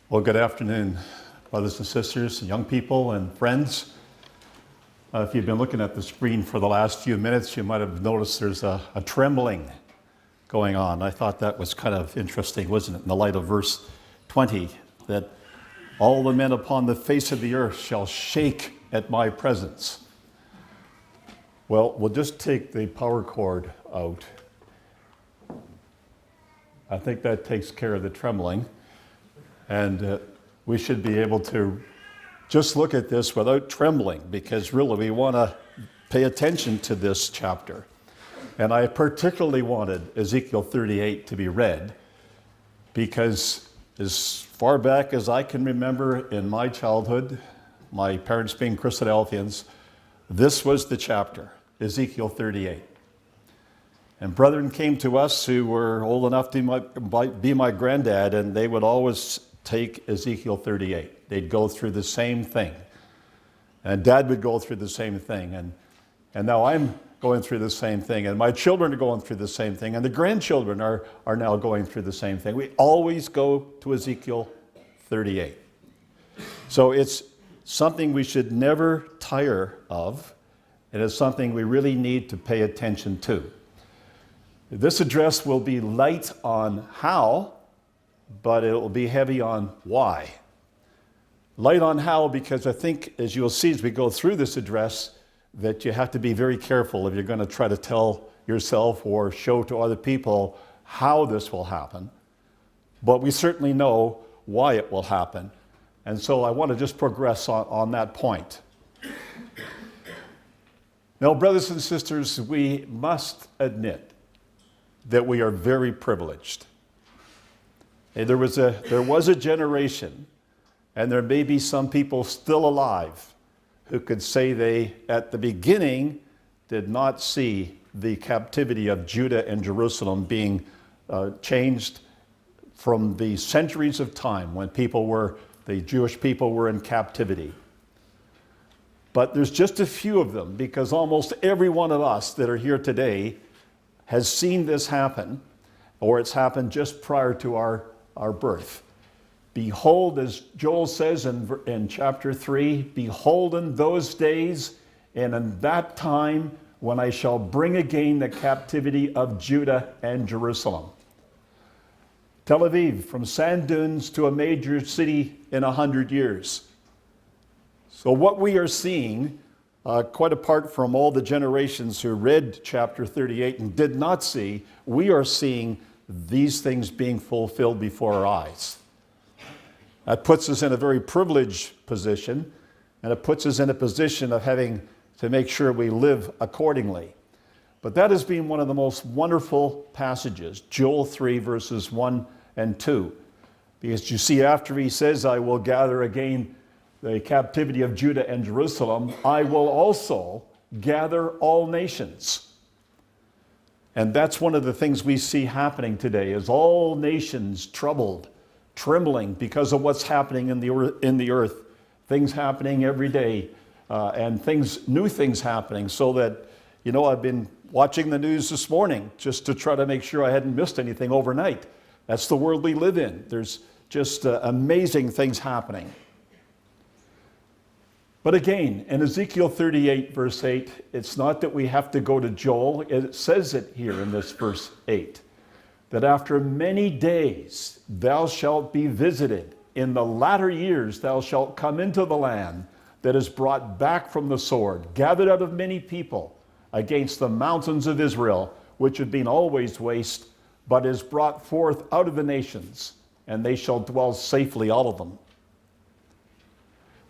Well, good afternoon, brothers and sisters, young people and friends. If you've been looking at the screen for the last few minutes, you might have noticed there's a trembling going on. I thought that was kind of interesting, wasn't it? In the light of verse 20, that all the men upon the face of the earth shall shake at my presence. Well, we'll just take the power cord out. I think that takes care of the trembling. And we should be able to just look at this without trembling, because really we want to pay attention to this chapter. And I particularly wanted Ezekiel 38 to be read, because as far back as I can remember in my childhood, my parents being Christadelphians, this was the chapter, Ezekiel 38. And brethren came to us who were old enough to be my granddad, and they would always take Ezekiel 38. They'd go through the same thing. And Dad would go through the same thing. And now I'm going through the same thing. And my children are going through the same thing. And the grandchildren are now going through the same thing. We always go to Ezekiel 38. So it's something we should never tire of. And it's something we really need to pay attention to. This address will be light on how, but it will be heavy on why. Light on how, because I think, as you'll see as we go through this address, that you have to be very careful if you're going to try to tell yourself or show to other people how this will happen. But we certainly know why it will happen. And so I want to just progress on that point. Now, brothers and sisters, we must admit that we are very privileged. There was a generation, and there may be some people still alive who could say they, at the beginning, did not see the captivity of Judah and Jerusalem being changed from the centuries of time when the Jewish people were in captivity. But there's just a few of them, because almost every one of us that are here today has seen this happen, or it's happened just prior to our birth. Behold, as Joel says in chapter 3, behold in those days and in that time when I shall bring again the captivity of Judah and Jerusalem. Tel Aviv, from sand dunes to a major city in 100 years. So what we are seeing, quite apart from all the generations who read chapter 38 and did not see, we are seeing these things being fulfilled before our eyes. That puts us in a very privileged position, and it puts us in a position of having to make sure we live accordingly. But that has been one of the most wonderful passages, Joel 3, verses 1 and 2. Because you see, after he says, I will gather again the captivity of Judah and Jerusalem, I will also gather all nations. And that's one of the things we see happening today, is all nations troubled, trembling because of what's happening in the earth. Things happening every day, and new things happening. So that, I've been watching the news this morning just to try to make sure I hadn't missed anything overnight. That's the world we live in. There's just amazing things happening. But again, in Ezekiel 38, verse 8, it's not that we have to go to Joel. It says it here in this verse 8, that after many days thou shalt be visited. In the latter years thou shalt come into the land that is brought back from the sword, gathered out of many people, against the mountains of Israel, which have been always waste, but is brought forth out of the nations, and they shall dwell safely out of them.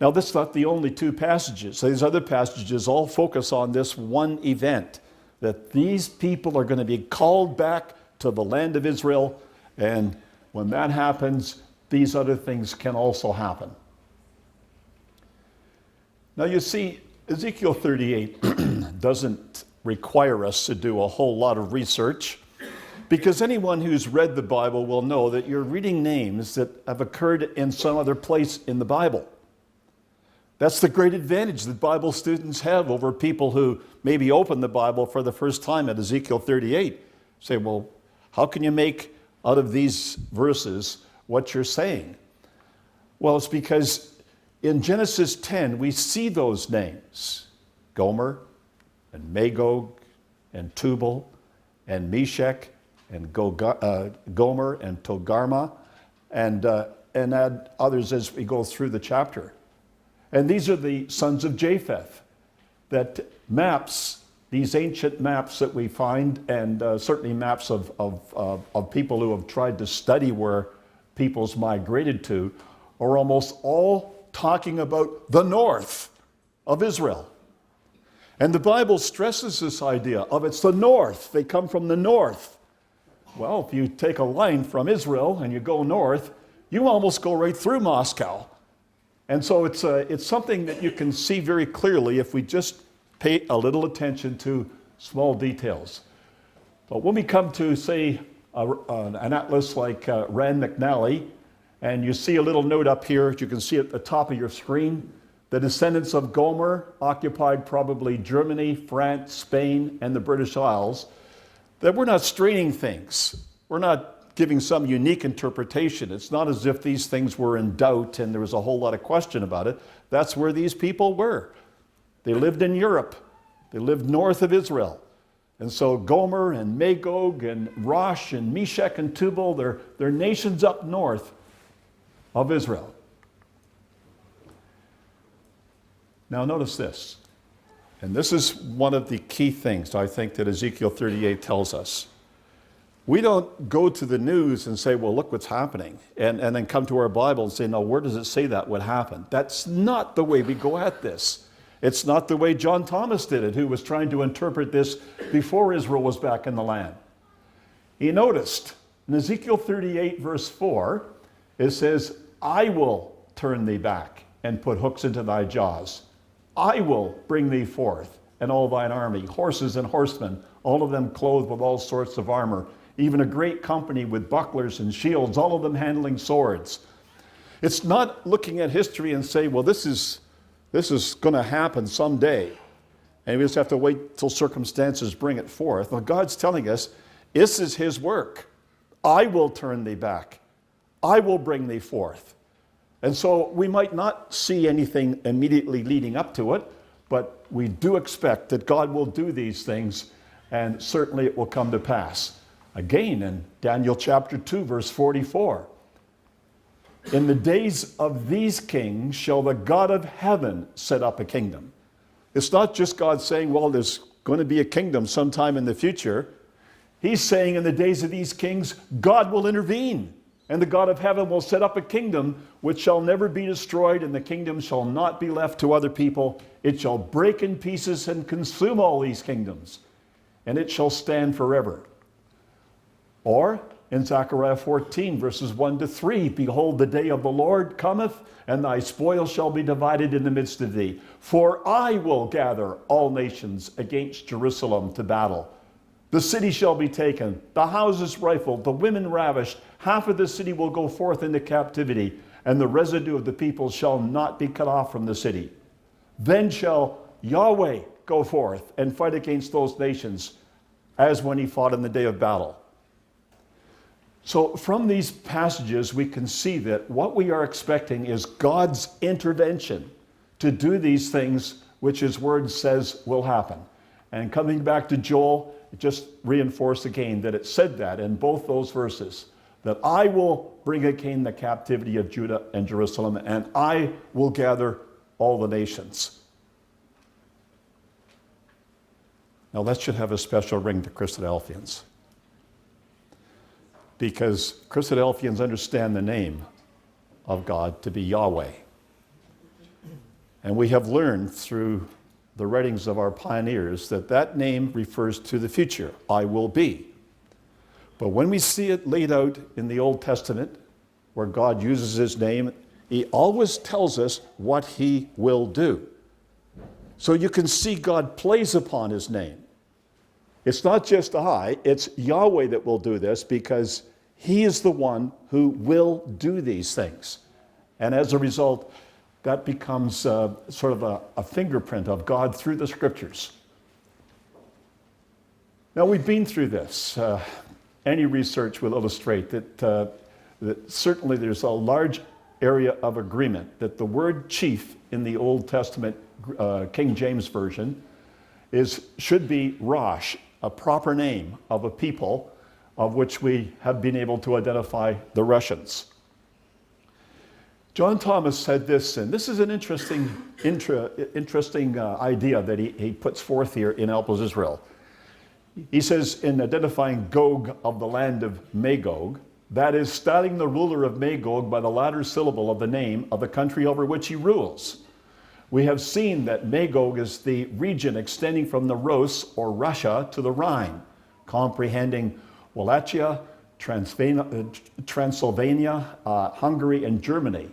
Now, this is not the only two passages. These other passages all focus on this one event, that these people are going to be called back to the land of Israel, and when that happens, these other things can also happen. Now, you see, Ezekiel 38 doesn't require us to do a whole lot of research, because anyone who's read the Bible will know that you're reading names that have occurred in some other place in the Bible. That's the great advantage that Bible students have over people who maybe open the Bible for the first time at Ezekiel 38. Say, well, how can you make out of these verses what you're saying? Well, it's because in Genesis 10, we see those names. Gomer and Magog and Tubal and Meshech and Gomer and Togarmah and add others as we go through the chapter. And these are the sons of Japheth. That maps, these ancient maps that we find, and certainly maps of people who have tried to study where peoples migrated to, are almost all talking about the north of Israel. And the Bible stresses this idea of it's the north. They come from the north. Well, if you take a line from Israel and you go north, you almost go right through Moscow. And so it's something that you can see very clearly if we just pay a little attention to small details. But when we come to, say, an atlas like Rand McNally, and you see a little note up here, you can see at the top of your screen, the descendants of Gomer occupied probably Germany, France, Spain, and the British Isles, that we're not straining things. We're not giving some unique interpretation. It's not as if these things were in doubt and there was a whole lot of question about it. That's where these people were. They lived in Europe. They lived north of Israel. And so Gomer and Magog and Rosh and Meshech and Tubal, they're nations up north of Israel. Now notice this, and this is one of the key things I think that Ezekiel 38 tells us. We don't go to the news and say, well, look what's happening, and then come to our Bible and say, no, where does it say that would happen? That's not the way we go at this. It's not the way John Thomas did it, who was trying to interpret this before Israel was back in the land. He noticed in Ezekiel 38, verse 4, it says, I will turn thee back and put hooks into thy jaws. I will bring thee forth, and all thine army, horses and horsemen, all of them clothed with all sorts of armor, even a great company with bucklers and shields, all of them handling swords. It's not looking at history and say, well, this is going to happen someday, and we just have to wait till circumstances bring it forth. Well, God's telling us, this is his work. I will turn thee back. I will bring thee forth. And so we might not see anything immediately leading up to it, but we do expect that God will do these things, and certainly it will come to pass. Again, in Daniel chapter 2, verse 44, in the days of these kings shall the God of heaven set up a kingdom. It's not just God saying, well, there's going to be a kingdom sometime in the future. He's saying in the days of these kings, God will intervene. And the God of heaven will set up a kingdom which shall never be destroyed, and the kingdom shall not be left to other people. It shall break in pieces and consume all these kingdoms, and it shall stand forever. Or in Zechariah 14, verses 1 to 3, behold, the day of the Lord cometh, and thy spoil shall be divided in the midst of thee. For I will gather all nations against Jerusalem to battle. The city shall be taken, the houses rifled, the women ravished. Half of the city will go forth into captivity, and the residue of the people shall not be cut off from the city. Then shall Yahweh go forth and fight against those nations, as when he fought in the day of battle. So from these passages, we can see that what we are expecting is God's intervention to do these things which his word says will happen. And coming back to Joel, it just reinforced again that it said that in both those verses, that I will bring again the captivity of Judah and Jerusalem, and I will gather all the nations. Now that should have a special ring to Christadelphians, because Christadelphians understand the name of God to be Yahweh. And we have learned through the writings of our pioneers that that name refers to the future, I will be. But when we see it laid out in the Old Testament, where God uses his name, he always tells us what he will do. So you can see God plays upon his name. It's not just I, it's Yahweh that will do this, because he is the one who will do these things. And as a result, that becomes sort of a fingerprint of God through the scriptures. Now, we've been through this. Any research will illustrate that certainly there's a large area of agreement that the word chief in the Old Testament King James Version should be Rosh, a proper name of a people of which we have been able to identify the Russians. John Thomas said this, and this is an interesting idea that he puts forth here in Help Us Israel. He says, in identifying Gog of the land of Magog, that is, styling the ruler of Magog by the latter syllable of the name of the country over which he rules. We have seen that Magog is the region extending from the Rus, or Russia, to the Rhine, comprehending Wallachia, Transylvania, Hungary, and Germany.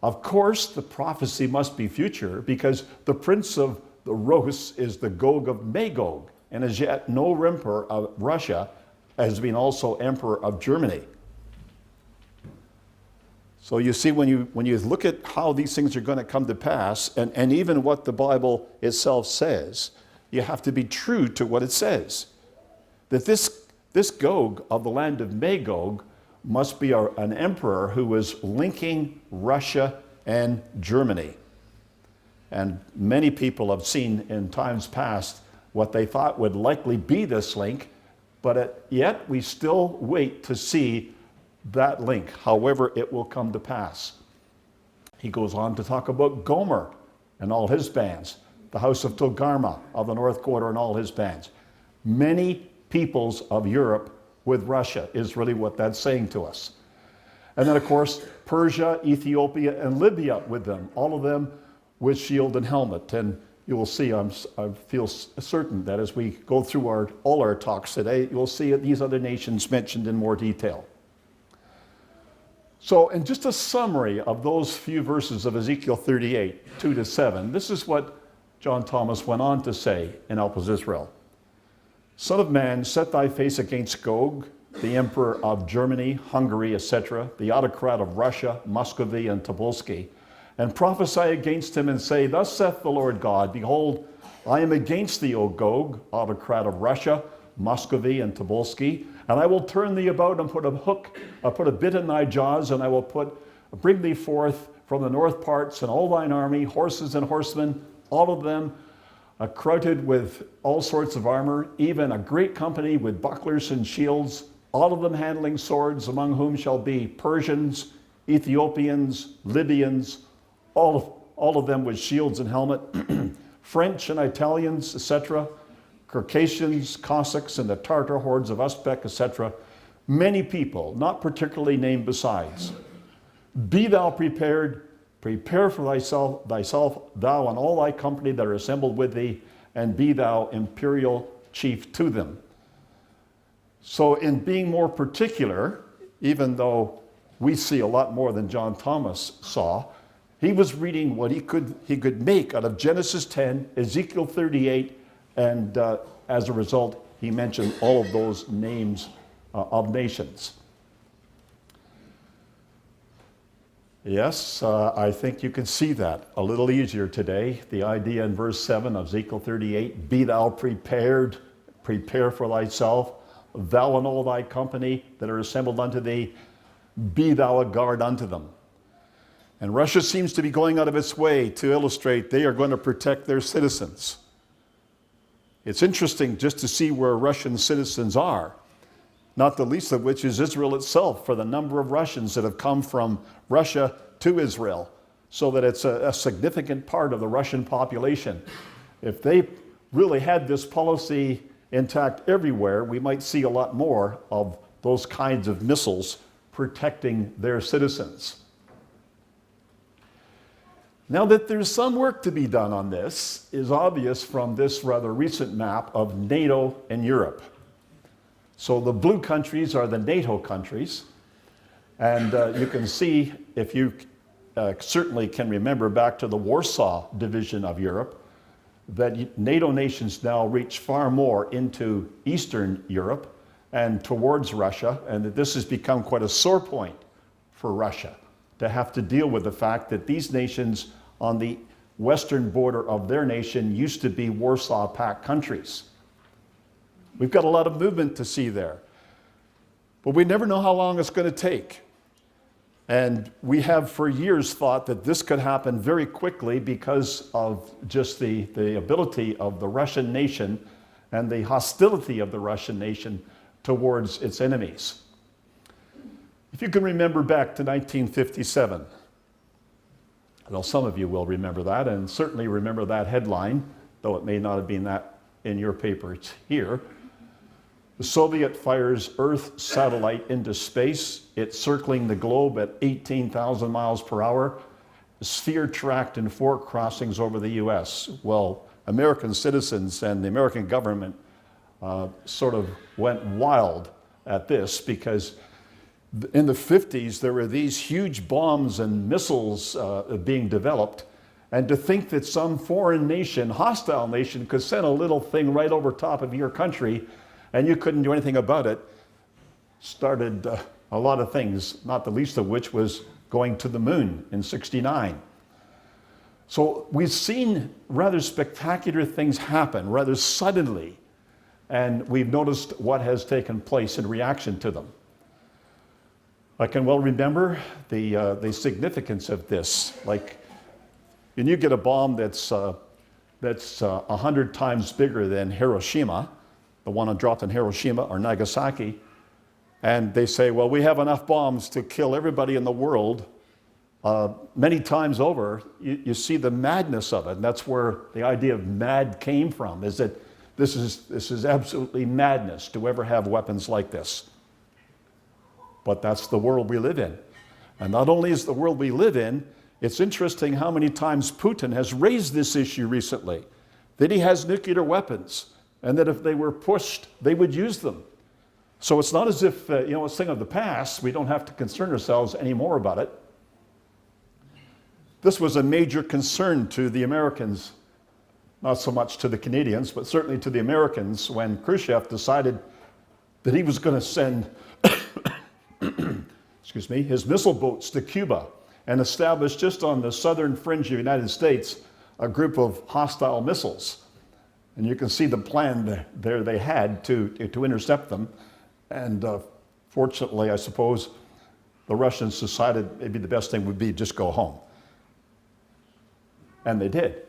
Of course, the prophecy must be future, because the prince of the Rus is the Gog of Magog, and as yet no emperor of Russia has been also emperor of Germany. So you see, when you look at how these things are going to come to pass, and even what the Bible itself says, you have to be true to what it says. That this Gog of the land of Magog must be an emperor who was linking Russia and Germany. And many people have seen in times past what they thought would likely be this link, but yet we still wait to see that link, however it will come to pass. He goes on to talk about Gomer and all his bands, the house of Togarmah of the north quarter and all his bands. Many peoples of Europe with Russia is really what that's saying to us. And then, of course, Persia, Ethiopia, and Libya with them, all of them with shield and helmet. And you will see, I feel certain that as we go through all our talks today, you'll see these other nations mentioned in more detail. So, in just a summary of those few verses of Ezekiel 38, 2-7, this is what John Thomas went on to say in Help Us Israel. Son of man, set thy face against Gog, the emperor of Germany, Hungary, etc., the autocrat of Russia, Muscovy, and Tobolsky, and prophesy against him and say, Thus saith the Lord God, Behold, I am against thee, O Gog, autocrat of Russia, Muscovy, and Tobolsky, and I will turn thee about and put a bit in thy jaws, and I will bring thee forth from the north parts, and all thine army, horses and horsemen, all of them, crowded with all sorts of armor, even a great company with bucklers and shields, all of them handling swords, among whom shall be Persians, Ethiopians, Libyans, all of them with shields and helmet, French and Italians, etc., Circassians, Cossacks, and the Tartar hordes of Uzbek, etc., many people, not particularly named besides. Be thou prepared, prepare for thyself, thou and all thy company that are assembled with thee, and be thou imperial chief to them. So in being more particular, even though we see a lot more than John Thomas saw, he was reading what he could make out of Genesis 10, Ezekiel 38, and as a result, he mentioned all of those names of nations. Yes, I think you can see that a little easier today. The idea in verse 7 of Ezekiel 38, be thou prepared, prepare for thyself, thou and all thy company that are assembled unto thee, be thou a guard unto them. And Russia seems to be going out of its way to illustrate they are going to protect their citizens. It's interesting just to see where Russian citizens are, not the least of which is Israel itself, for the number of Russians that have come from Russia to Israel, so that it's a significant part of the Russian population. If they really had this policy intact everywhere, we might see a lot more of those kinds of missiles protecting their citizens. Now that there's some work to be done on this is obvious from this rather recent map of NATO and Europe. So the blue countries are the NATO countries, and you can see, if you certainly can remember back to the Warsaw Division of Europe, that NATO nations now reach far more into Eastern Europe and towards Russia, and that this has become quite a sore point for Russia to have to deal with the fact that these nations on the western border of their nation used to be Warsaw Pact countries. We've got a lot of movement to see there, but we never know how long it's going to take. And we have for years thought that this could happen very quickly because of just the ability of the Russian nation and the hostility of the Russian nation towards its enemies. If you can remember back to 1957, well, some of you will remember that, and certainly remember that headline, though it may not have been that in your paper. It's here. The Soviet fires Earth satellite into space. It's circling the globe at 18,000 miles per hour. The sphere tracked in 4 crossings over the US. Well, American citizens and the American government sort of went wild at this, because in the 50s there were these huge bombs and missiles being developed. And to think that some foreign nation, hostile nation, could send a little thing right over top of your country and you couldn't do anything about it, started a lot of things, not the least of which was going to the moon in '69. So we've seen rather spectacular things happen rather suddenly, and we've noticed what has taken place in reaction to them. I can well remember the significance of this. Like, when you get a bomb that's 100 times bigger than Hiroshima, the one dropped in Hiroshima or Nagasaki, and they say, well, we have enough bombs to kill everybody in the world many times over, you see the madness of it. And that's where the idea of mad came from, is that this is absolutely madness to ever have weapons like this. But that's the world we live in. And not only is the world we live in, it's interesting how many times Putin has raised this issue recently, that he has nuclear weapons, and that if they were pushed, they would use them. So it's not as if, it's a thing of the past. We don't have to concern ourselves anymore about it. This was a major concern to the Americans, not so much to the Canadians, but certainly to the Americans, when Khrushchev decided that he was going to send his missile boats to Cuba and establish just on the southern fringe of the United States a group of hostile missiles. And you can see the plan there they had to intercept them. And fortunately, I suppose, the Russians decided maybe the best thing would be just go home. And they did.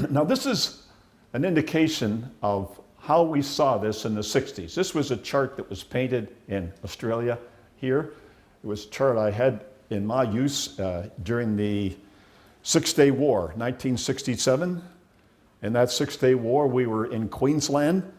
Now, this is an indication of how we saw this in the 60s. This was a chart that was painted in Australia here. It was a chart I had in my use during the Six-Day War, 1967. In that Six-Day War, we were in Queensland.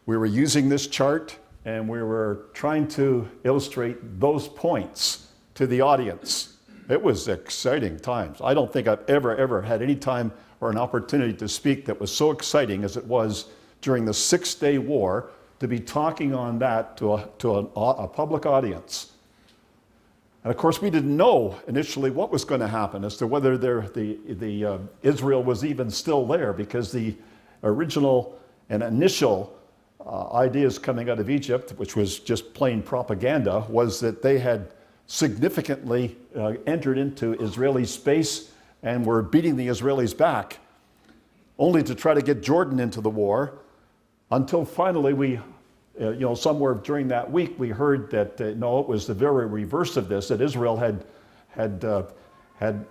We were using this chart, and we were trying to illustrate those points to the audience. It was exciting times. I don't think I've ever had any time or an opportunity to speak that was so exciting as it was during the Six-Day War, to be talking on that to a public audience. And of course, we didn't know initially what was going to happen as to whether Israel was even still there, because the original and initial ideas coming out of Egypt, which was just plain propaganda, was that they had significantly entered into Israeli space and were beating the Israelis back, only to try to get Jordan into the war, until finally we, somewhere during that week, we heard that, no, it was the very reverse of this, that Israel had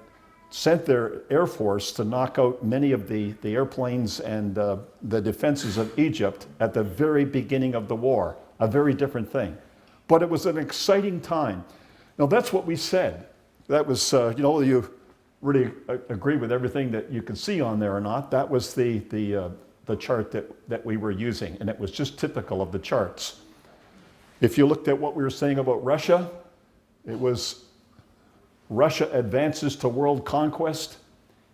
sent their air force to knock out many of the airplanes and the defenses of Egypt at the very beginning of the war, a very different thing. But it was an exciting time. Now, that's what we said. That was, you really agree with everything that you can see on there or not. That was the chart that we were using, and it was just typical of the charts. If you looked at what we were saying about Russia, it was Russia advances to world conquest,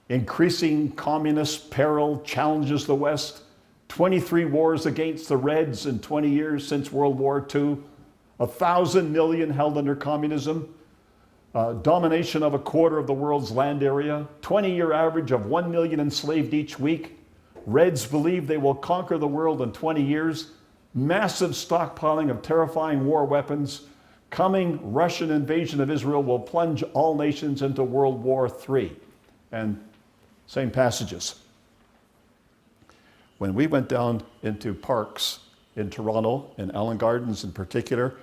increasing communist peril challenges the West, 23 wars against the Reds in 20 years since World War II, 1,000 million held under communism, domination of a quarter of the world's land area, 20-year average of 1 million enslaved each week. Reds believe they will conquer the world in 20 years, massive stockpiling of terrifying war weapons, coming Russian invasion of Israel will plunge all nations into World War III. And same passages. When we went down into parks in Toronto, in Allen Gardens in particular,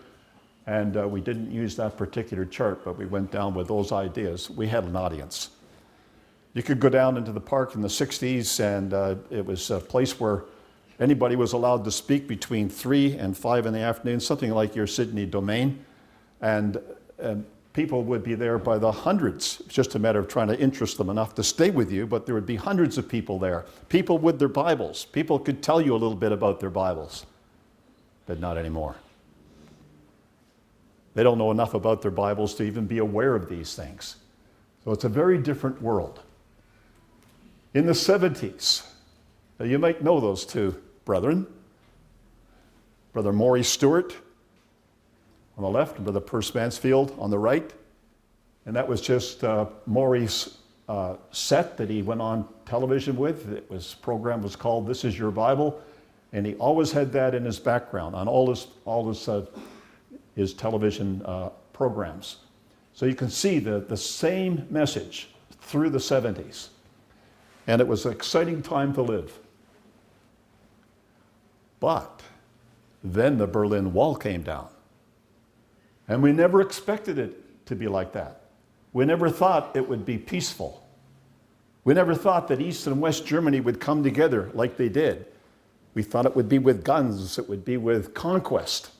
And we didn't use that particular chart, but we went down with those ideas. We had an audience. You could go down into the park in the 60s, and it was a place where anybody was allowed to speak between 3 and 5 in the afternoon, something like your Sydney domain. And people would be there by the hundreds. It's just a matter of trying to interest them enough to stay with you, but there would be hundreds of people there. People with their Bibles. People could tell you a little bit about their Bibles, but not anymore. They don't know enough about their Bibles to even be aware of these things. So it's a very different world. In the 70s, you might know those two brethren. Brother Maury Stewart on the left, and Brother Perce Mansfield on the right. And that was just Maury's set that he went on television with. Program was called This Is Your Bible. And he always had that in his background on all his television programs. So you can see the same message through the 70s. And it was an exciting time to live. But then the Berlin Wall came down. And we never expected it to be like that. We never thought it would be peaceful. We never thought that East and West Germany would come together like they did. We thought it would be with guns, it would be with conquest.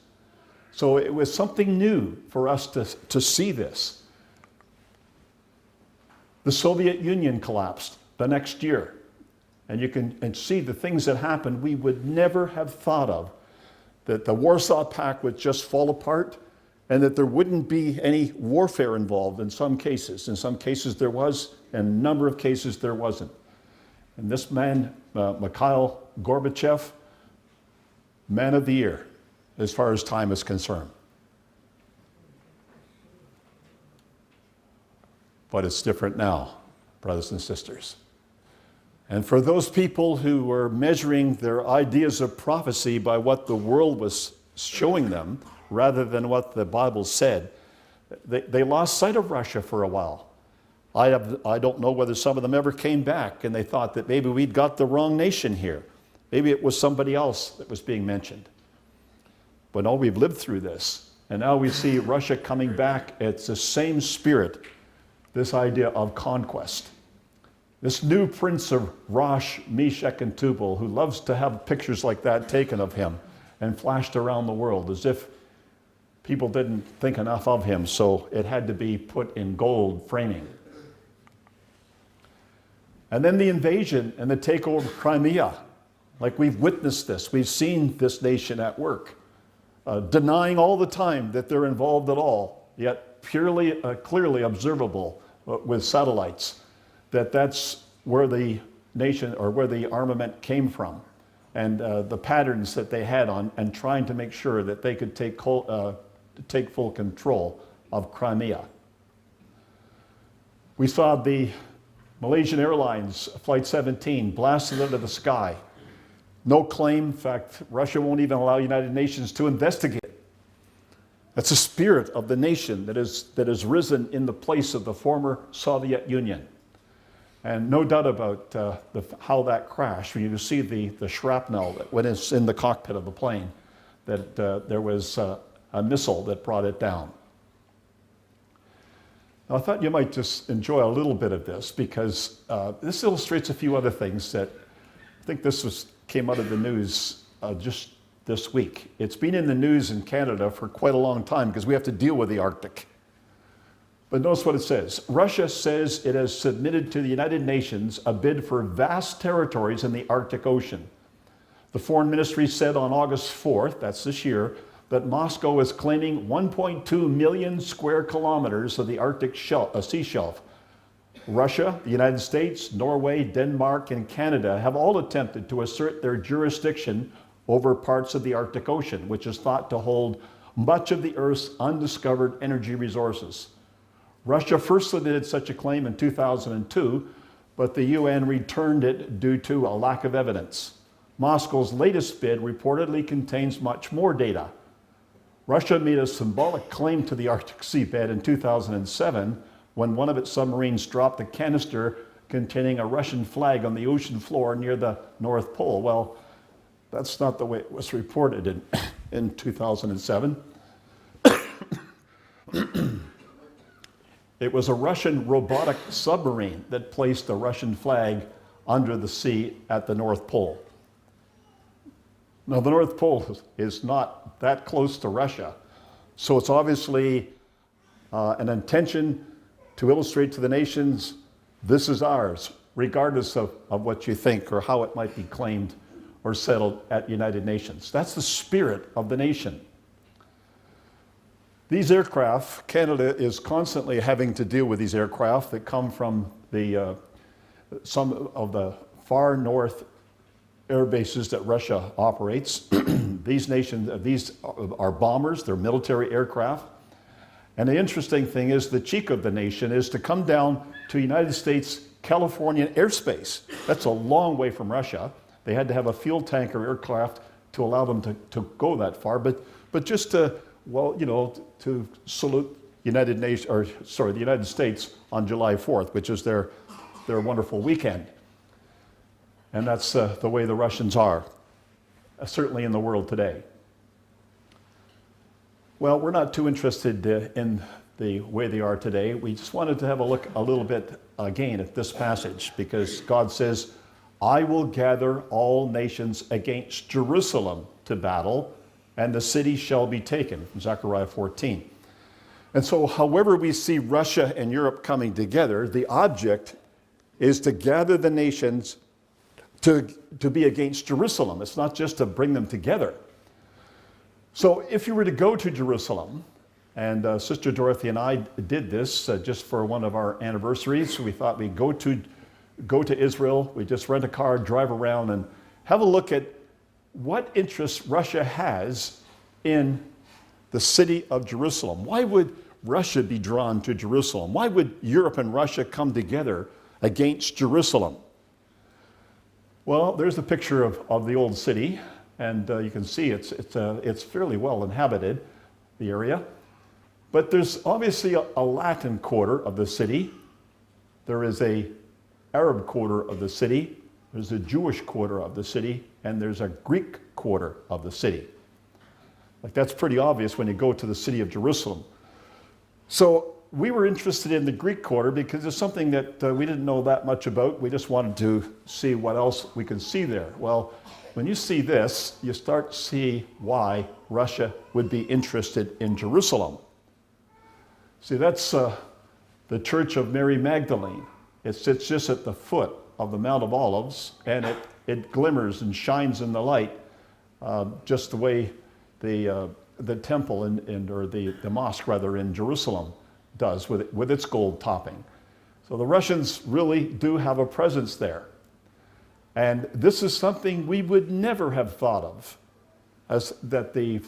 So it was something new for us to see this. The Soviet Union collapsed the next year. And you can see the things that happened we would never have thought of. That the Warsaw Pact would just fall apart, and that there wouldn't be any warfare involved in some cases. In some cases there was, in a number of cases there wasn't. And this man, Mikhail Gorbachev, man of the year, as far as time is concerned. But it's different now, brothers and sisters. And for those people who were measuring their ideas of prophecy by what the world was showing them, rather than what the Bible said, they lost sight of Russia for a while. I don't know whether some of them ever came back and they thought that maybe we'd got the wrong nation here. Maybe it was somebody else that was being mentioned. But no, we've lived through this. And now we see Russia coming back. It's the same spirit, this idea of conquest. This new prince of Rosh, Meshach, and Tubal, who loves to have pictures like that taken of him and flashed around the world as if people didn't think enough of him, so it had to be put in gold framing. And then the invasion and the takeover of Crimea. Like, we've witnessed this. We've seen this nation at work, denying all the time that they're involved at all, yet clearly observable with satellites, that that's where the nation or where the armament came from, and the patterns that they had on, and trying to make sure that they could take full control of Crimea. We saw the Malaysian Airlines Flight 17 blasted into the sky. No claim. In fact, Russia won't even allow United Nations to investigate. That's the spirit of the nation that has risen in the place of the former Soviet Union. And no doubt about how that crashed. When you see the shrapnel that went in the cockpit of the plane, that there was a missile that brought it down. Now, I thought you might just enjoy a little bit of this, because this illustrates a few other things that I think came out of the news just this week. It's been in the news in Canada for quite a long time because we have to deal with the Arctic. But notice what it says. Russia says it has submitted to the United Nations a bid for vast territories in the Arctic Ocean. The Foreign Ministry said on August 4th, that's this year, that Moscow is claiming 1.2 million square kilometers of the Arctic sea shelf. Russia, the United States, Norway, Denmark, and Canada have all attempted to assert their jurisdiction over parts of the Arctic Ocean, which is thought to hold much of the Earth's undiscovered energy resources. Russia first submitted such a claim in 2002, but the UN returned it due to a lack of evidence. Moscow's latest bid reportedly contains much more data. Russia made a symbolic claim to the Arctic seabed in 2007 when one of its submarines dropped a canister containing a Russian flag on the ocean floor near the North Pole. Well, that's not the way it was reported in 2007. It was a Russian robotic submarine that placed the Russian flag under the sea at the North Pole. Now, the North Pole is not that close to Russia, so it's obviously an intention to illustrate to the nations, this is ours, regardless of what you think or how it might be claimed or settled at United Nations. That's the spirit of the nation. These aircraft, Canada is constantly having to deal with these aircraft that come from some of the far north air bases that Russia operates. These are bombers, they're military aircraft. And the interesting thing is the cheek of the nation is to come down to United States Californian airspace. That's a long way from Russia. They had to have a fuel tanker aircraft to allow them to go that far, but just to, well, you know, to salute the United States on July 4th, which is their wonderful weekend. And that's the way the Russians are, certainly in the world today. Well, we're not too interested in the way they are today. We just wanted to have a look a little bit again at this passage, because God says, I will gather all nations against Jerusalem to battle, and the city shall be taken, from Zechariah 14. And so however we see Russia and Europe coming together, the object is to gather the nations to be against Jerusalem. It's not just to bring them together. So if you were to go to Jerusalem, and Sister Dorothy and I did this just for one of our anniversaries, we thought we'd go to Israel, we just rent a car, drive around, and have a look at what interest Russia has in the city of Jerusalem. Why would Russia be drawn to Jerusalem? Why would Europe and Russia come together against Jerusalem? Well, there's a picture of the old city, and you can see it's fairly well inhabited, the area. But there's obviously a Latin quarter of the city. There is a Arab quarter of the city. There's a Jewish quarter of the city, and there's a Greek quarter of the city. Like, that's pretty obvious when you go to the city of Jerusalem. So we were interested in the Greek quarter because it's something that we didn't know that much about. We just wanted to see what else we could see there. Well, when you see this, you start to see why Russia would be interested in Jerusalem. See, that's the Church of Mary Magdalene. It sits just at the foot of the Mount of Olives, and it glimmers and shines in the light, just the way the temple or the mosque rather in Jerusalem does with its gold topping. So the Russians really do have a presence there. And this is something we would never have thought of, as that the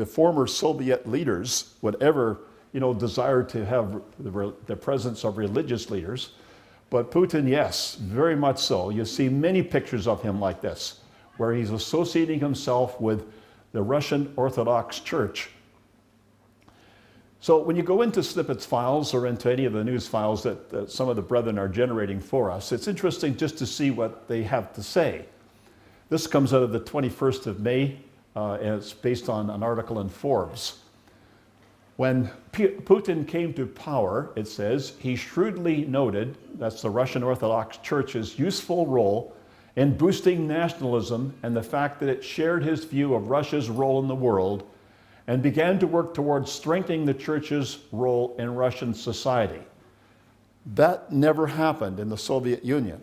former Soviet leaders would ever, desire to have the presence of religious leaders. But Putin, yes, very much so. You see many pictures of him like this, where he's associating himself with the Russian Orthodox Church. So when you go into Snippets files or into any of the news files that some of the brethren are generating for us, it's interesting just to see what they have to say. This comes out of the 21st of May, and it's based on an article in Forbes. When Putin came to power, it says, he shrewdly noted, that's the Russian Orthodox Church's useful role in boosting nationalism and the fact that it shared his view of Russia's role in the world, and began to work towards strengthening the church's role in Russian society. That never happened in the Soviet Union.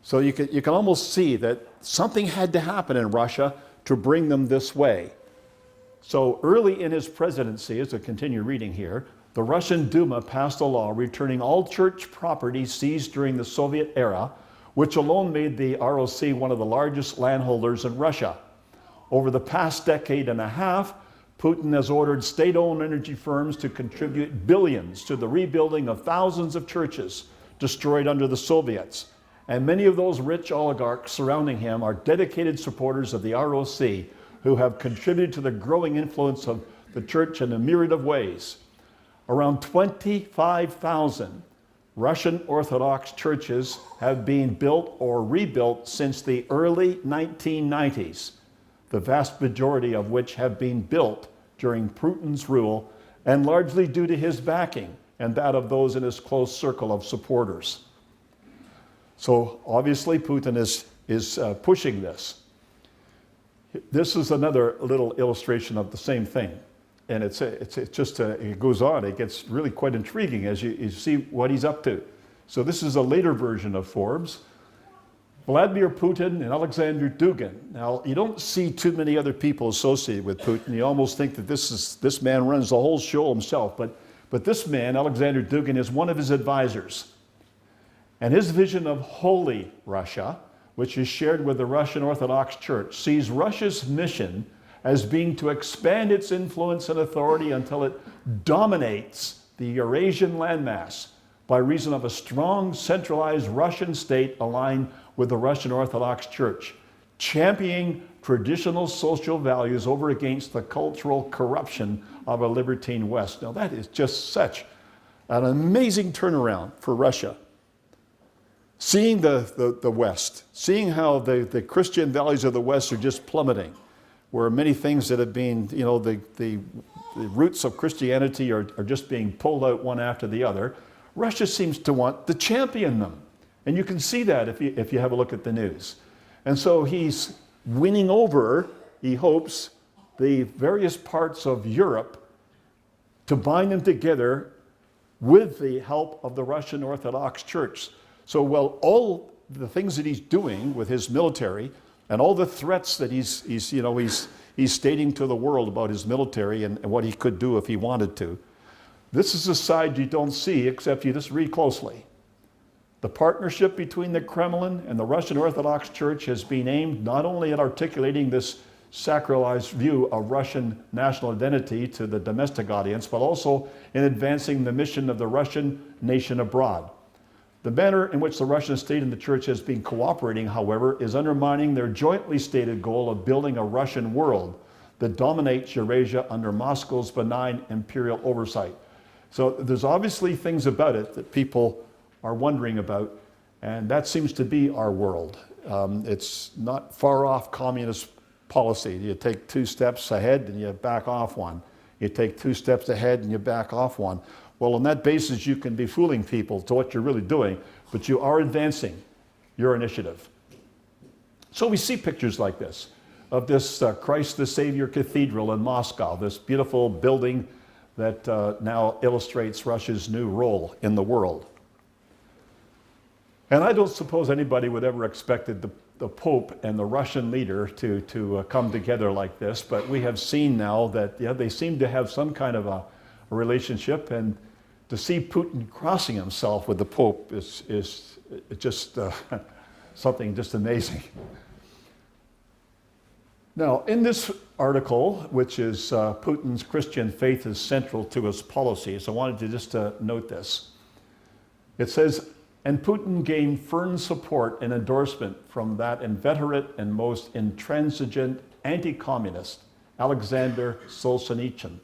So you can almost see that something had to happen in Russia to bring them this way. So early in his presidency, as I continue reading here, the Russian Duma passed a law returning all church property seized during the Soviet era, which alone made the ROC one of the largest landholders in Russia. Over the past decade and a half, Putin has ordered state-owned energy firms to contribute billions to the rebuilding of thousands of churches destroyed under the Soviets. And many of those rich oligarchs surrounding him are dedicated supporters of the ROC, who have contributed to the growing influence of the church in a myriad of ways. Around 25,000 Russian Orthodox churches have been built or rebuilt since the early 1990s, the vast majority of which have been built during Putin's rule, and largely due to his backing, and that of those in his close circle of supporters. So obviously Putin is pushing this. This is another little illustration of the same thing. And it goes on. It gets really quite intriguing as you see what he's up to. So this is a later version of Forbes. Vladimir Putin and Alexander Dugin. Now, you don't see too many other people associated with Putin. You almost think that this man runs the whole show himself. But this man, Alexander Dugin, is one of his advisors. And his vision of Holy Russia, which is shared with the Russian Orthodox Church, sees Russia's mission as being to expand its influence and authority until it dominates the Eurasian landmass by reason of a strong, centralized Russian state aligned with the Russian Orthodox Church, championing traditional social values over against the cultural corruption of a libertine West. Now that is just such an amazing turnaround for Russia. Seeing the West, seeing how the Christian values of the West are just plummeting, where many things that have been, the roots of Christianity are just being pulled out one after the other, Russia seems to want to champion them. And you can see that if you have a look at the news. And so he's winning over, he hopes, the various parts of Europe to bind them together with the help of the Russian Orthodox Church. So while all the things that he's doing with his military and all the threats that he's stating to the world about his military and what he could do if he wanted to, this is a side you don't see except you just read closely. The partnership between the Kremlin and the Russian Orthodox Church has been aimed not only at articulating this sacralized view of Russian national identity to the domestic audience, but also in advancing the mission of the Russian nation abroad. The manner in which the Russian state and the church has been cooperating, however, is undermining their jointly stated goal of building a Russian world that dominates Eurasia under Moscow's benign imperial oversight. So there's obviously things about it that people are wondering about, and that seems to be our world. It's not far off communist policy. You take 2 steps ahead and you back off one. You take 2 steps ahead and you back off one. Well, on that basis, you can be fooling people to what you're really doing, but you are advancing your initiative. So we see pictures like this, of this Christ the Savior Cathedral in Moscow, this beautiful building that now illustrates Russia's new role in the world. And I don't suppose anybody would ever expected the Pope and the Russian leader to come together like this, but we have seen now that they seem to have some kind of a relationship, and to see Putin crossing himself with the Pope is just something just amazing. Now, in this article, which is Putin's Christian faith is central to his policies, I wanted to just note this. It says, and Putin gained firm support and endorsement from that inveterate and most intransigent anti-communist, Alexander Solzhenitsyn.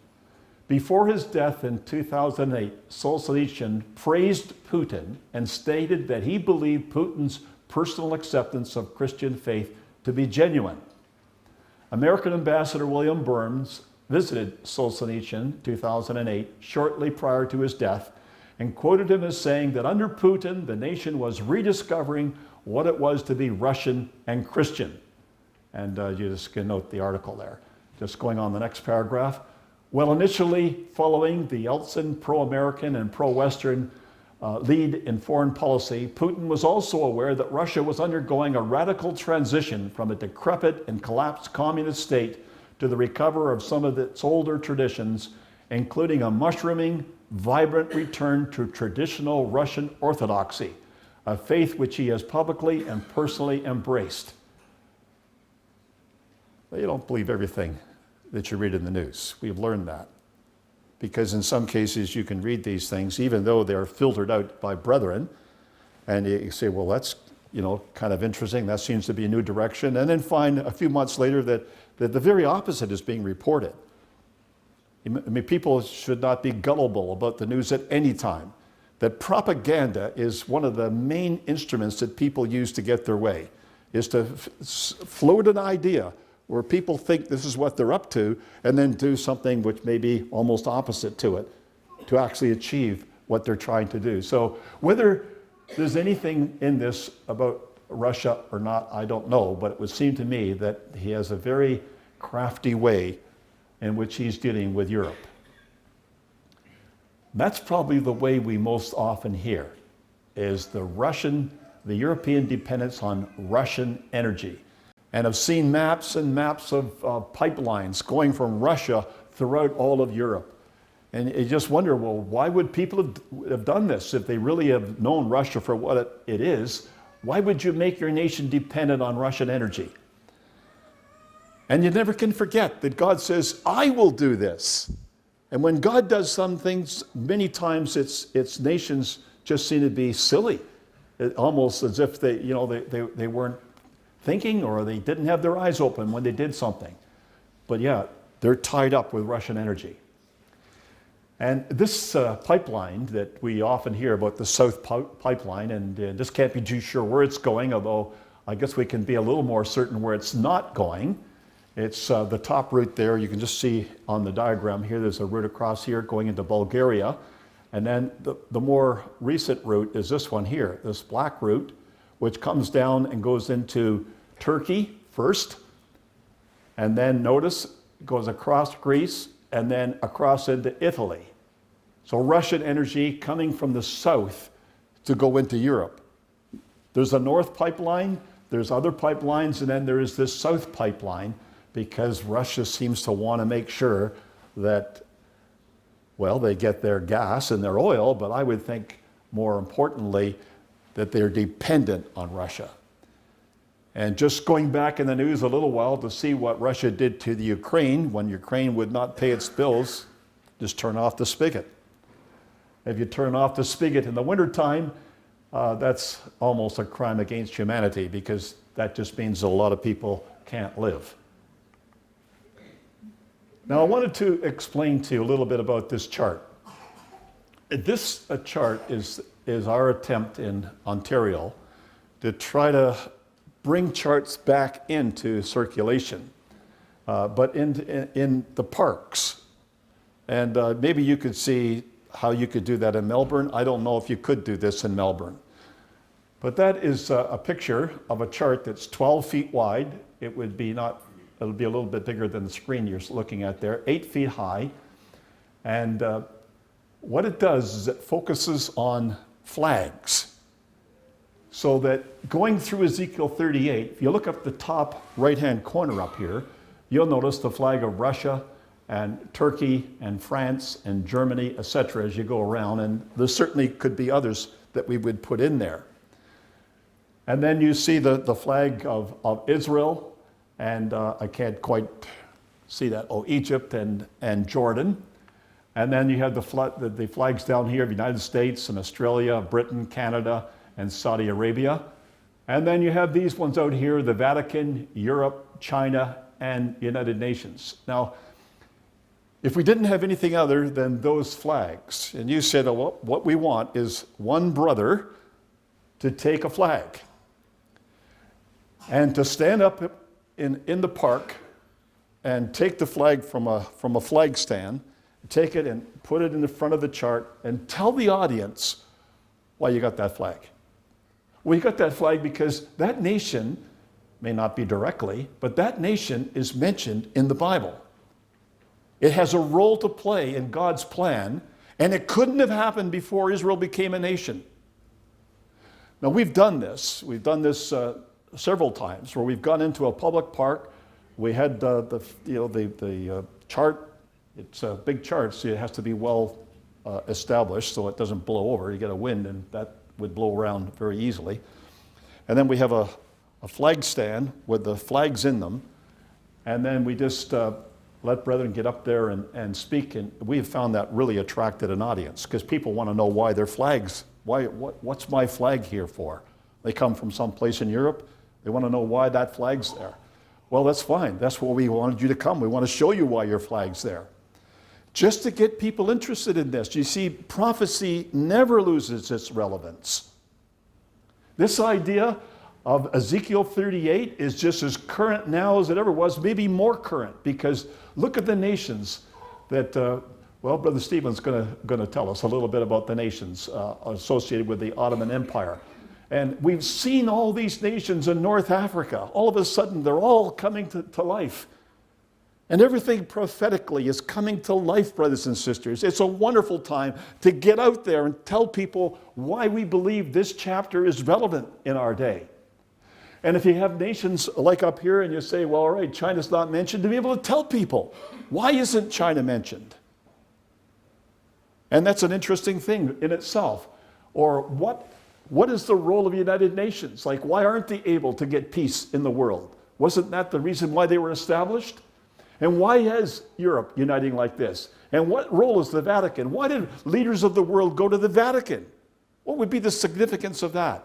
Before his death in 2008, Solzhenitsyn praised Putin and stated that he believed Putin's personal acceptance of Christian faith to be genuine. American Ambassador William Burns visited Solzhenitsyn in 2008, shortly prior to his death, and quoted him as saying that under Putin, the nation was rediscovering what it was to be Russian and Christian. And you just can note the article there. Just going on the next paragraph. Well, initially following the Yeltsin pro-American and pro-Western lead in foreign policy, Putin was also aware that Russia was undergoing a radical transition from a decrepit and collapsed communist state to the recovery of some of its older traditions, including a mushrooming, vibrant return to traditional Russian orthodoxy, a faith which he has publicly and personally embraced. But you don't believe everything that you read in the news. We've learned that. Because in some cases you can read these things, even though they're filtered out by brethren, and you say, well, that's kind of interesting, that seems to be a new direction, and then find a few months later that the very opposite is being reported. I mean, people should not be gullible about the news at any time. That propaganda is one of the main instruments that people use to get their way, is to float an idea where people think this is what they're up to, and then do something which may be almost opposite to it, to actually achieve what they're trying to do. So whether there's anything in this about Russia or not, I don't know, but it would seem to me that he has a very crafty way in which he's dealing with Europe. That's probably the way we most often hear, is the European dependence on Russian energy. And I've seen maps and maps of pipelines going from Russia throughout all of Europe. And you just wonder, well, why would people have done this? If they really have known Russia for what it is, why would you make your nation dependent on Russian energy? And you never can forget that God says, I will do this. And when God does some things, many times its nations just seem to be silly. Almost as if they weren't thinking, or they didn't have their eyes open when they did something. But yeah, they're tied up with Russian energy. And this pipeline that we often hear about, the South Pipeline, and just can't be too sure where it's going, although I guess we can be a little more certain where it's not going. It's the top route there. You can just see on the diagram here, there's a route across here going into Bulgaria. And then the more recent route is this one here, this black route, which comes down and goes into Turkey first. And then notice it goes across Greece and then across into Italy. So Russian energy coming from the south to go into Europe. There's a north pipeline, there's other pipelines, and then there is this south pipeline, because Russia seems to want to make sure that, well, they get their gas and their oil, but I would think more importantly that they're dependent on Russia. And just going back in the news a little while to see what Russia did to the Ukraine when Ukraine would not pay its bills, just turn off the spigot. If you turn off the spigot in the wintertime, that's almost a crime against humanity, because that just means a lot of people can't live. Now, I wanted to explain to you a little bit about this chart. This chart is our attempt in Ontario to try to bring charts back into circulation, but in the parks. And maybe you could see how you could do that in Melbourne. I don't know if you could do this in Melbourne. But that is a picture of a chart that's 12 feet wide. It'll be a little bit bigger than the screen you're looking at there, 8 feet high. And what it does is it focuses on flags. So that going through Ezekiel 38, if you look up the top right-hand corner up here, you'll notice the flag of Russia and Turkey and France and Germany, etc., as you go around. And there certainly could be others that we would put in there. And then you see the flag of Israel, and I can't quite see that. Oh, Egypt and Jordan. And then you have the flags down here of the United States and Australia, Britain, Canada, and Saudi Arabia. And then you have these ones out here, the Vatican, Europe, China, and United Nations. Now, if we didn't have anything other than those flags, and you said, oh, well, what we want is one brother to take a flag and to stand up in the park and take the flag from a flag stand, take it and put it in the front of the chart and tell the audience why you got that flag. Well, you got that flag because that nation, may not be directly, but that nation is mentioned in the Bible. It has a role to play in God's plan, and it couldn't have happened before Israel became a nation. Now, we've done this. We've done this several times, where we've gone into a public park. We had the chart. It's a big chart, so it has to be well established so it doesn't blow over. You get a wind, and that would blow around very easily. And then we have a flag stand with the flags in them, and then we just let brethren get up there and speak, and we have found that really attracted an audience, because people want to know why their flags, what's my flag here for? They come from some place in Europe, they want to know why that flag's there. Well, that's fine, that's where we wanted you to come. We want to show you why your flag's there. Just to get people interested in this. You see, prophecy never loses its relevance. This idea of Ezekiel 38 is just as current now as it ever was, maybe more current, because look at the nations that Well, Brother Stephen's going to tell us a little bit about the nations associated with the Ottoman Empire. And we've seen all these nations in North Africa. All of a sudden, they're all coming to life. And everything prophetically is coming to life, brothers and sisters. It's a wonderful time to get out there and tell people why we believe this chapter is relevant in our day. And if you have nations like up here and you say, well, all right, China's not mentioned, to be able to tell people, why isn't China mentioned? And that's an interesting thing in itself. Or what is the role of the United Nations? Like, why aren't they able to get peace in the world? Wasn't that the reason why they were established? And why is Europe uniting like this? And what role is the Vatican? Why did leaders of the world go to the Vatican? What would be the significance of that?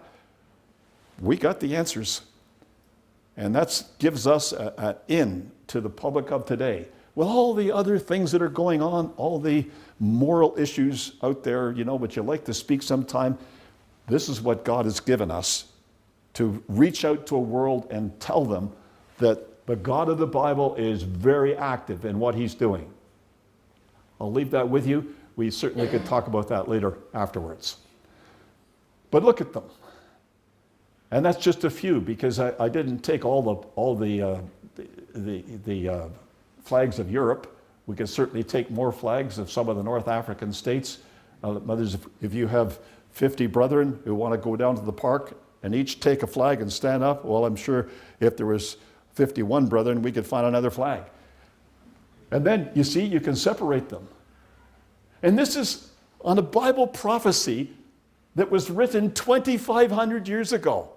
We got the answers. And that gives us an in to the public of today. With all the other things that are going on, all the moral issues out there, but you like to speak sometime, this is what God has given us to reach out to a world and tell them that the God of the Bible is very active in what he's doing. I'll leave that with you. We certainly could talk about that later afterwards. But look at them. And that's just a few, because I didn't take all the flags of Europe. We could certainly take more flags of some of the North African states. Mothers, if you have 50 brethren who want to go down to the park and each take a flag and stand up, well, I'm sure if there was 51 brethren, we could find another flag. And then, you see, you can separate them. And this is on a Bible prophecy that was written 2,500 years ago.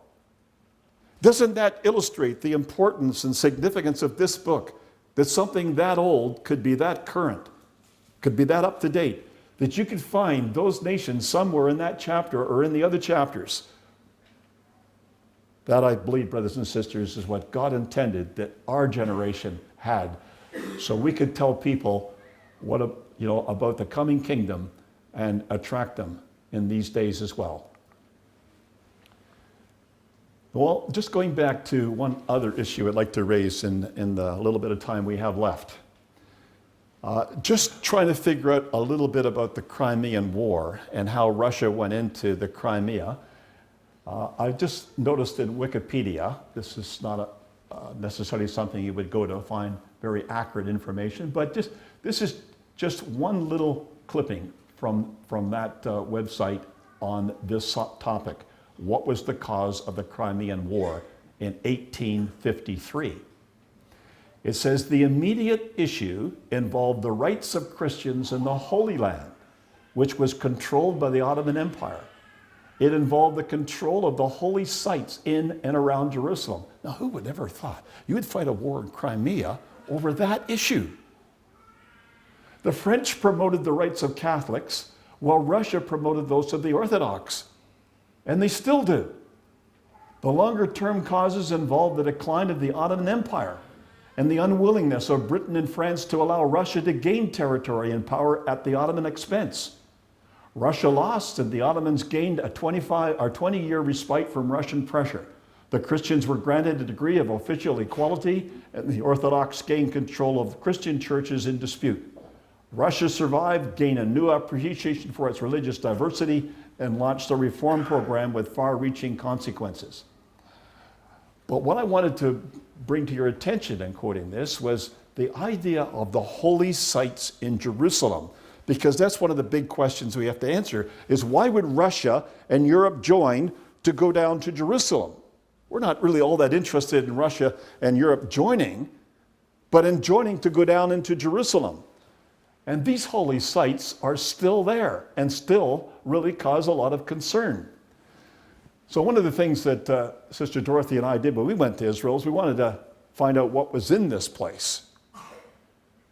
Doesn't that illustrate the importance and significance of this book? That something that old could be that current, could be that up to date, that you could find those nations somewhere in that chapter or in the other chapters. That, I believe, brothers and sisters, is what God intended that our generation had, so we could tell people about the coming kingdom and attract them in these days as well. Well, just going back to one other issue I'd like to raise in the little bit of time we have left. Just trying to figure out a little bit about the Crimean War and how Russia went into the Crimea. I just noticed in Wikipedia, this is not necessarily something you would go to find very accurate information, but this is just one little clipping from that website on this topic. What was the cause of the Crimean War in 1853? It says the immediate issue involved the rights of Christians in the Holy Land, which was controlled by the Ottoman Empire. It involved the control of the holy sites in and around Jerusalem. Now, who would ever have thought you would fight a war in Crimea over that issue? The French promoted the rights of Catholics, while Russia promoted those of the Orthodox. And they still do. The longer-term causes involve the decline of the Ottoman Empire and the unwillingness of Britain and France to allow Russia to gain territory and power at the Ottoman expense. Russia lost, and the Ottomans gained a 20-year respite from Russian pressure. The Christians were granted a degree of official equality, and the Orthodox gained control of Christian churches in dispute. Russia survived, gained a new appreciation for its religious diversity, and launched a reform program with far-reaching consequences. But what I wanted to bring to your attention in quoting this was the idea of the holy sites in Jerusalem, because that's one of the big questions we have to answer, is why would Russia and Europe join to go down to Jerusalem? We're not really all that interested in Russia and Europe joining, but in joining to go down into Jerusalem. And these holy sites are still there and still really cause a lot of concern. So one of the things that Sister Dorothy and I did when we went to Israel is we wanted to find out what was in this place.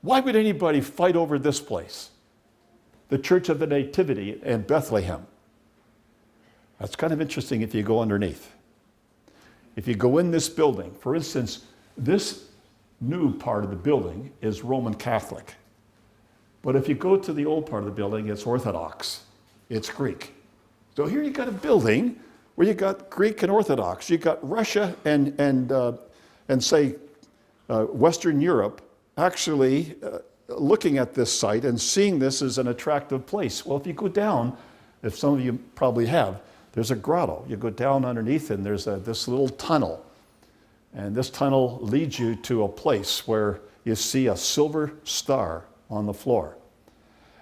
Why would anybody fight over this place? The Church of the Nativity in Bethlehem. That's kind of interesting if you go underneath. If you go in this building, for instance, this new part of the building is Roman Catholic. But if you go to the old part of the building, it's Orthodox. It's Greek. So here you got a building where you got Greek and Orthodox. You got Russia and say Western Europe actually looking at this site and seeing this as an attractive place. Well, if you go down, if some of you probably have, there's a grotto. You go down underneath and there's this little tunnel. And this tunnel leads you to a place where you see a silver star on the floor.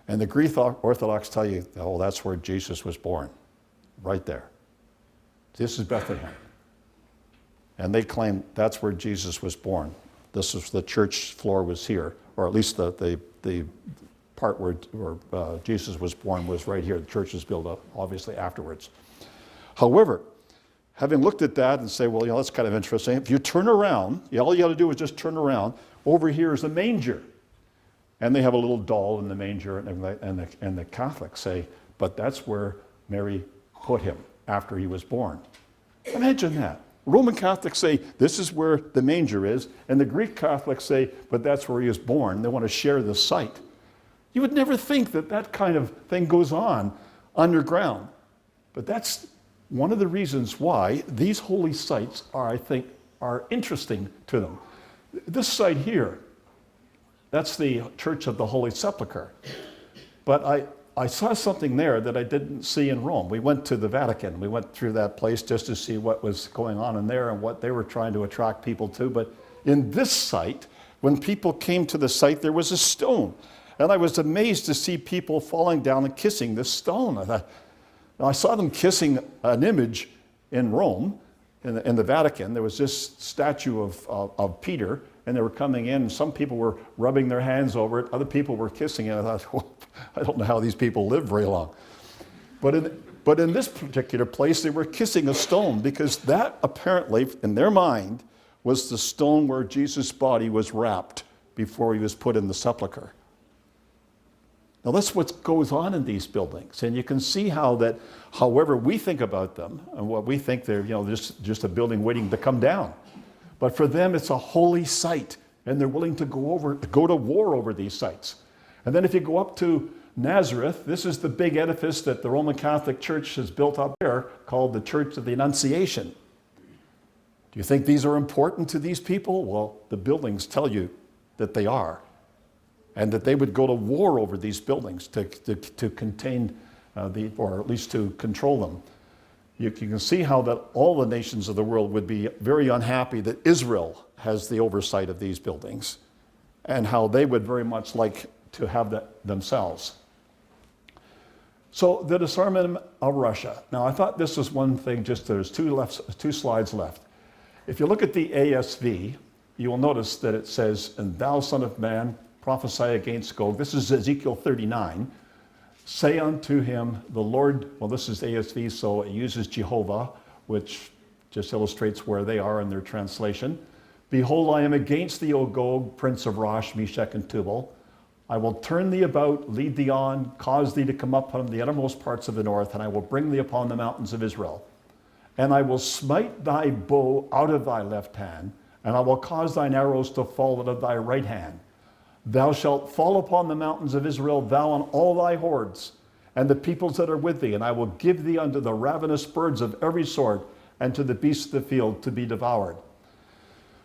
And the Greek Orthodox tell you, oh, that's where Jesus was born, right there. This is Bethlehem. And they claim that's where Jesus was born. This is the church floor was here, or at least the part where Jesus was born was right here. The church was built up, obviously, afterwards. However, having looked at that and say, well, that's kind of interesting. If you turn around, all you got to do is just turn around. Over here is the manger. And they have a little doll in the manger, and the Catholics say, but that's where Mary put him after he was born. Imagine that. Roman Catholics say, this is where the manger is, and the Greek Catholics say, but that's where he was born. They want to share the site. You would never think that that kind of thing goes on underground. But that's one of the reasons why these holy sites are, I think, are interesting to them. This site here, that's the Church of the Holy Sepulchre. But I saw something there that I didn't see in Rome. We went to the Vatican. We went through that place just to see what was going on in there and what they were trying to attract people to. But in this site, when people came to the site, there was a stone. And I was amazed to see people falling down and kissing this stone. I saw them kissing an image in Rome, in the Vatican. There was this statue of Peter, and they were coming in, and some people were rubbing their hands over it, other people were kissing it. I thought, well, I don't know how these people live very long. But in this particular place, they were kissing a stone, because that apparently, in their mind, was the stone where Jesus' body was wrapped before he was put in the sepulcher. Now that's what goes on in these buildings, and you can see how that, however we think about them, and what we think they're, just a building waiting to come down. But for them, it's a holy site, and they're willing to go to war over these sites. And then if you go up to Nazareth, this is the big edifice that the Roman Catholic Church has built up there, called the Church of the Annunciation. Do you think these are important to these people? Well, the buildings tell you that they are. And that they would go to war over these buildings to contain, or at least to control them. You can see how that all the nations of the world would be very unhappy that Israel has the oversight of these buildings, and how they would very much like to have that themselves. So the disarmament of Russia. Now I thought this was one thing, just there's two slides left. If you look at the ASV, you will notice that it says, and thou son of man, prophesy against Gog. This is Ezekiel 39. Say unto him, the Lord, well, this is ASV, so it uses Jehovah, which just illustrates where they are in their translation. Behold, I am against thee, O Gog, prince of Rosh, Meshech, and Tubal. I will turn thee about, lead thee on, cause thee to come up from the uttermost parts of the north, and I will bring thee upon the mountains of Israel. And I will smite thy bow out of thy left hand, and I will cause thine arrows to fall out of thy right hand. Thou shalt fall upon the mountains of Israel, thou and all thy hordes, and the peoples that are with thee, and I will give thee unto the ravenous birds of every sort, and to the beasts of the field to be devoured.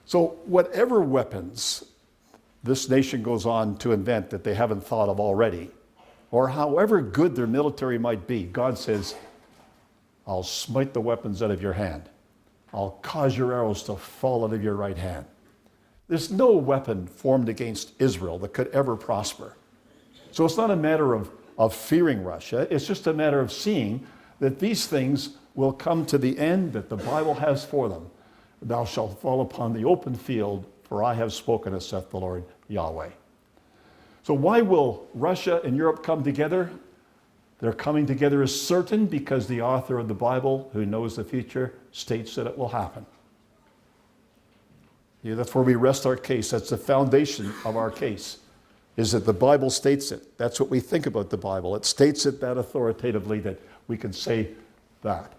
So whatever weapons this nation goes on to invent that they haven't thought of already, or however good their military might be, God says, I'll smite the weapons out of your hand. I'll cause your arrows to fall out of your right hand. There's no weapon formed against Israel that could ever prosper. So it's not a matter of fearing Russia. It's just a matter of seeing that these things will come to the end that the Bible has for them. Thou shalt fall upon the open field, for I have spoken, as saith the Lord Yahweh. So why will Russia and Europe come together? Their coming together is certain because the author of the Bible, who knows the future, states that it will happen. Yeah, that's where we rest our case. That's the foundation of our case, is that the Bible states it. That's what we think about the Bible. It states it that authoritatively that we can say that.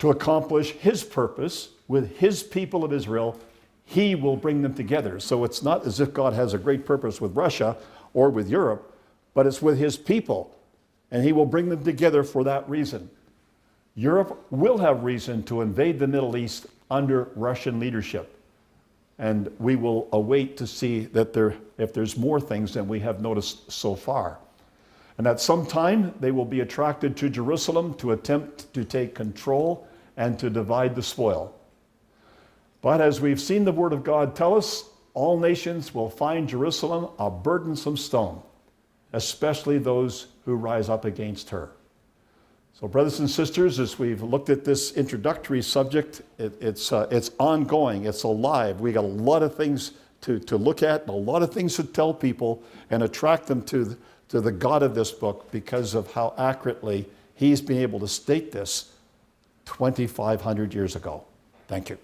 To accomplish his purpose with his people of Israel, he will bring them together. So it's not as if God has a great purpose with Russia or with Europe, but it's with his people. And he will bring them together for that reason. Europe will have reason to invade the Middle East under Russian leadership. and we will await to see that if there's more things than we have noticed so far. And at some time, they will be attracted to Jerusalem to attempt to take control and to divide the spoil. But as we've seen the Word of God tell us, all nations will find Jerusalem a burdensome stone, especially those who rise up against her. So brothers and sisters, as we've looked at this introductory subject, it's ongoing, it's alive. We got a lot of things to look at, a lot of things to tell people and attract them to the God of this book because of how accurately he's been able to state this 2,500 years ago. Thank you.